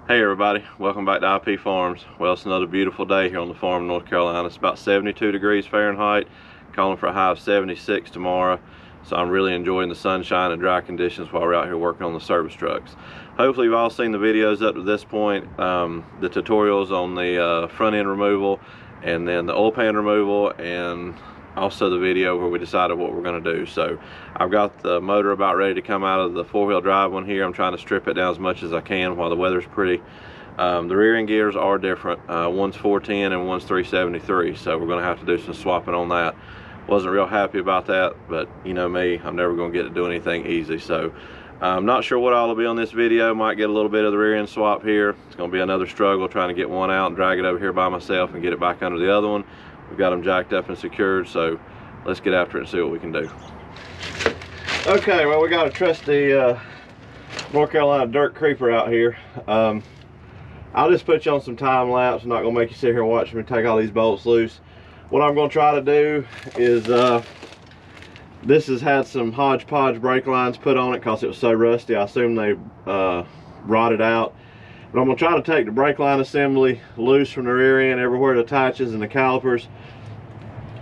Hey everybody, welcome back to IP Farms. Well, it's another beautiful day here on the farm in North Carolina. It's about 72 degrees Fahrenheit, calling for a high of 76 tomorrow. So I'm really enjoying the sunshine and dry conditions while we're out here working on the service trucks. Hopefully you've all seen the videos up to this point, the tutorials on the front end removal, and then the oil pan removal, and also the video where we decided what we're going to do. So I've got the motor about ready to come out of the four-wheel drive one here. I'm trying to strip it down as much as I can while the weather's pretty. The rear end gears are different. One's 410 and one's 373, so we're going to have to do some swapping on that. Wasn't real happy about that, but you know me, I'm never going to get to do anything easy. So I'm not sure what all will be on this video. Might get a little bit of the rear end swap here. It's going to be another struggle trying to get one out and drag it over here by myself and get it back under the other one. We've got them jacked up and secured, so let's get after it and see what we can do. Okay, well, we got a trusty North Carolina dirt creeper out here. I'll just put you on some time lapse. I'm not gonna make you sit here and watch me take all these bolts loose. What I'm gonna try to do is, this has had some hodgepodge brake lines put on it because it was so rusty. I assume they rotted out. But I'm gonna try to take the brake line assembly loose from the rear end, everywhere it attaches, and the calipers.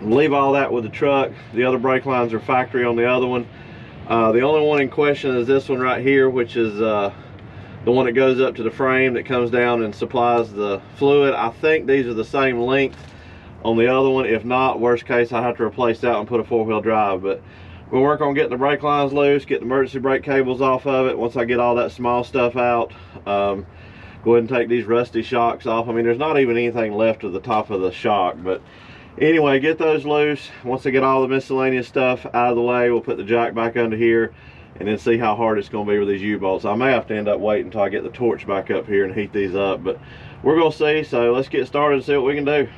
Leave all that with the truck. The other brake lines are factory on the other one. The only one in question is this one right here, which is the one that goes up to the frame that comes down and supplies the fluid. I think these are the same length on the other one. If not, worst case, I have to replace that and put a four-wheel drive. But we'll work on getting the brake lines loose, get the emergency brake cables off of it. Once I get all that small stuff out, go ahead and take these rusty shocks off. I mean, there's not even anything left of the top of the shock, but anyway, get those loose. Once I get all the miscellaneous stuff out of the way, we'll put the jack back under here and then see how hard it's going to be with these U-bolts. I may have to end up waiting until I get the torch back up here and heat these up, but we're going to see. So let's get started and see what we can do.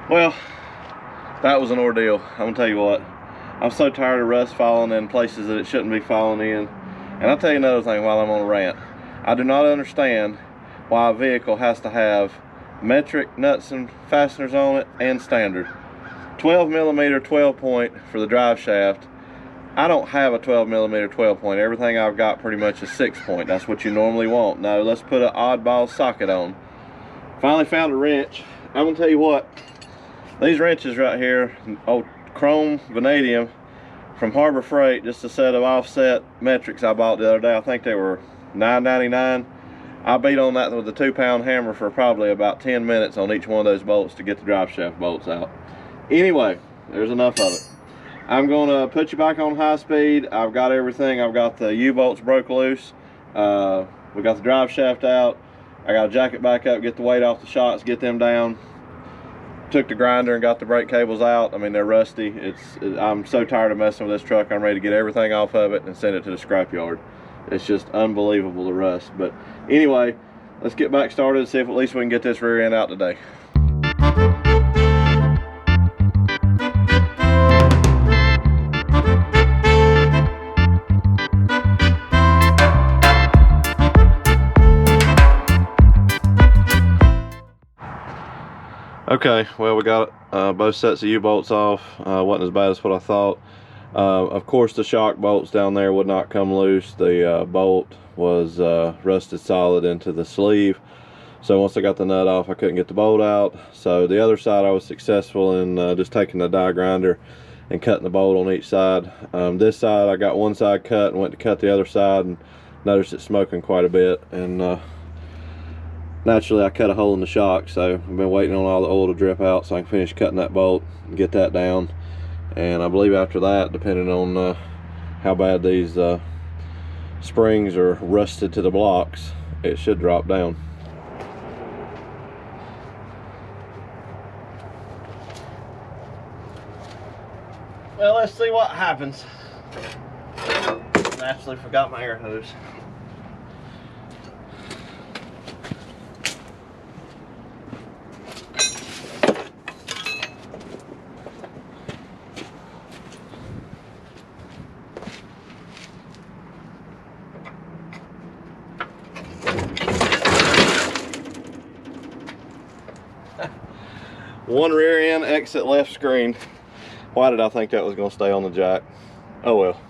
Well, that was an ordeal. I'm gonna tell you what, I'm so tired of rust falling in places that it shouldn't be falling in. And I'll tell you another thing while I'm on a rant. I do not understand why a vehicle has to have metric nuts and fasteners on it and standard. 12mm 12 point for the drive shaft. I don't have a 12mm 12 point. Everything I've got pretty much is 6 point. That's what you normally want. No, let's put an oddball socket on. Finally found a wrench. I'm gonna tell you what, these wrenches right here, old chrome vanadium from Harbor Freight, just a set of offset metrics I bought the other day. I think they were $9.99. I beat on that with a 2-pound hammer for probably about 10 minutes on each one of those bolts to get the drive shaft bolts out. Anyway, there's enough of it. I'm gonna put you back on high speed. I've got everything. I've got the U-bolts broke loose. We got the drive shaft out. I got to jack it back up, get the weight off the shocks, get them down. Took the grinder and got the brake cables out. I mean, they're rusty. I'm so tired of messing with this truck. I'm ready to get everything off of it and send it to the scrap yard. It's just unbelievable, the rust. But anyway, let's get back started and see if at least we can get this rear end out today. Okay, well, we got both sets of U-bolts off. Wasn't as bad as what I thought. Of course, the shock bolts down there would not come loose. The bolt was rusted solid into the sleeve. So once I got the nut off, I couldn't get the bolt out. So the other side, I was successful in just taking the die grinder and cutting the bolt on each side. This side, I got one side cut and went to cut the other side and noticed it smoking quite a bit. And naturally I cut a hole in the shock, so I've been waiting on all the oil to drip out so I can finish cutting that bolt and get that down. And I believe after that, depending on how bad these springs are rusted to the blocks, it should drop down. Well, let's see what happens. I actually forgot my air hose. One rear end exit left screen. Why did I think that was going to stay on the jack? Oh well.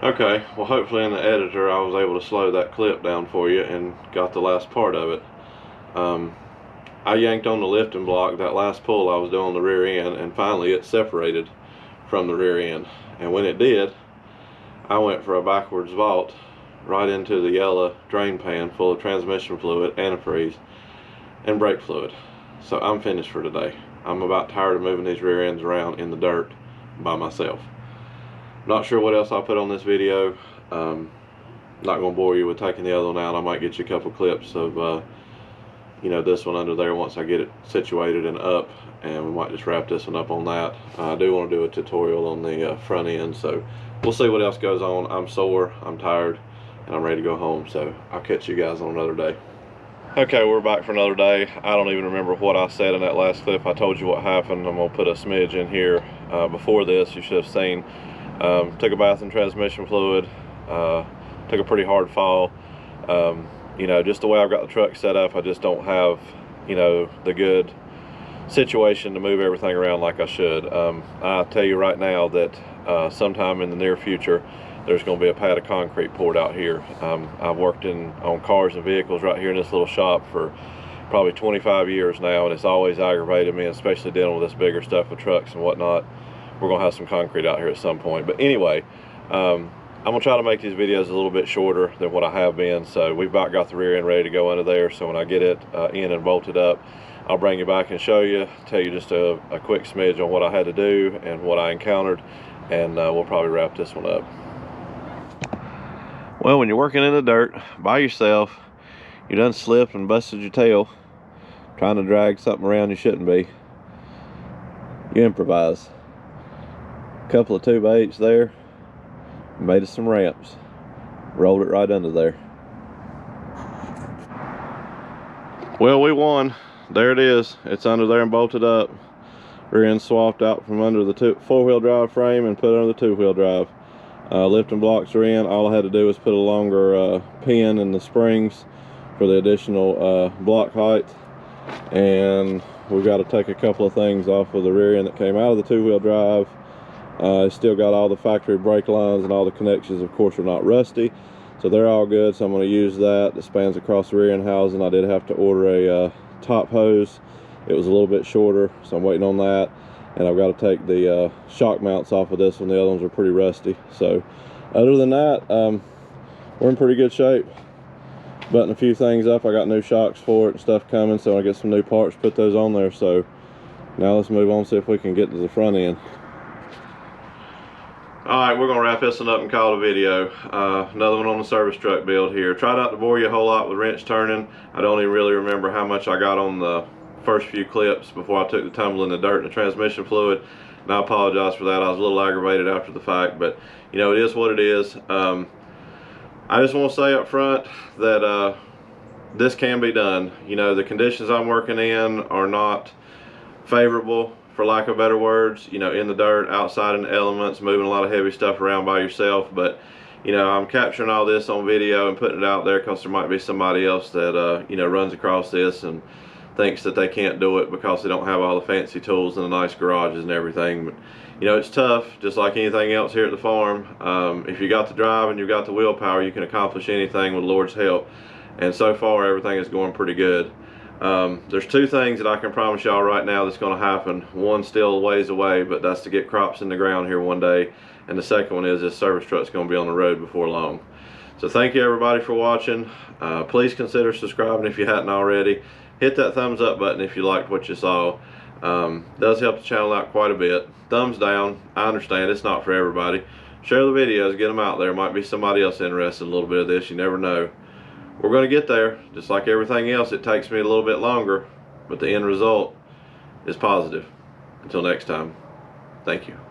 Okay, well hopefully in the editor I was able to slow that clip down for you and got the last part of it. I yanked on the lifting block that last pull I was doing on the rear end, and finally it separated from the rear end. And when it did, I went for a backwards vault right into the yellow drain pan full of transmission fluid, antifreeze, and brake fluid. So I'm finished for today. I'm about tired of moving these rear ends around in the dirt by myself. Not sure what else I'll put on this video. Not going to bore you with taking the other one out. I might get you a couple clips of you know, this one under there once I get it situated and up, and we might just wrap this one up on that. I do want to do a tutorial on the front end, so we'll see what else goes on. I'm sore, I'm tired, and I'm ready to go home, so I'll catch you guys on another day. Okay, we're back for another day. I don't even remember what I said in that last clip. I told you what happened. I'm going to put a smidge in here. Before this, you should have seen, took a bath in transmission fluid, took a pretty hard fall. You know, just the way I've got the truck set up, I just don't have, you know, the good situation to move everything around like I should. I'll tell you right now that sometime in the near future, there's going to be a pad of concrete poured out here. I've worked on cars and vehicles right here in this little shop for probably 25 years now, and it's always aggravated me, especially dealing with this bigger stuff with trucks and whatnot. We're going to have some concrete out here at some point. But anyway, I'm going to try to make these videos a little bit shorter than what I have been. So we've about got the rear end ready to go under there. So when I get it in and bolted up, I'll bring you back and show you, tell you just a quick smidge on what I had to do and what I encountered, and we'll probably wrap this one up. Well, when you're working in the dirt by yourself, you done slipped and busted your tail trying to drag something around you shouldn't be. You improvise. A couple of 2x8s there, made us some ramps, rolled it right under there. Well, we won. There it is. It's under there and bolted up. Rear end swapped out from under the four-wheel drive frame and put under the two-wheel drive. Lifting blocks are in. All I had to do was put a longer pin in the springs for the additional block height, and we've got to take a couple of things off of the rear end that came out of the two-wheel drive. It's still got all the factory brake lines, and all the connections of course are not rusty, so they're all good. So I'm going to use that spans across the rear end housing. I did have to order a top hose. It was a little bit shorter, so I'm waiting on that. And I've got to take the shock mounts off of this one. The other ones are pretty rusty. So other than that, we're in pretty good shape. Button a few things up. I got new shocks for it and stuff coming, so I get some new parts, put those on there. So now let's move on, see if we can get to the front end. Alright, we're going to wrap this one up and call it a video. Another one on the service truck build here. Try not to bore you a whole lot with wrench turning. I don't even really remember how much I got on the first few clips before I took the tumble in the dirt and the transmission fluid, and I apologize for that. I was a little aggravated after the fact, but you know, it is what it is. I just want to say up front that this can be done. You know, the conditions I'm working in are not favorable for lack of better words, you know, in the dirt, outside in the elements, moving a lot of heavy stuff around by yourself. But you know, I'm capturing all this on video and putting it out there because there might be somebody else that you know, runs across this and thinks that they can't do it because they don't have all the fancy tools and the nice garages and everything. But you know, it's tough, just like anything else here at the farm. If you got the drive and you got the willpower, you can accomplish anything with the Lord's help. And so far, everything is going pretty good. There's two things that I can promise y'all right now that's going to happen. One still a ways away, but that's to get crops in the ground here one day. And the second one is this service truck's going to be on the road before long. So thank you everybody for watching. Please consider subscribing if you hadn't already. Hit that thumbs up button if you liked what you saw. Does help the channel out quite a bit. Thumbs down, I understand it's not for everybody. Share the videos, get them out there. Might be somebody else interested in a little bit of this, you never know. We're going to get there. Just like everything else, it takes me a little bit longer, but the end result is positive. Until next time, thank you.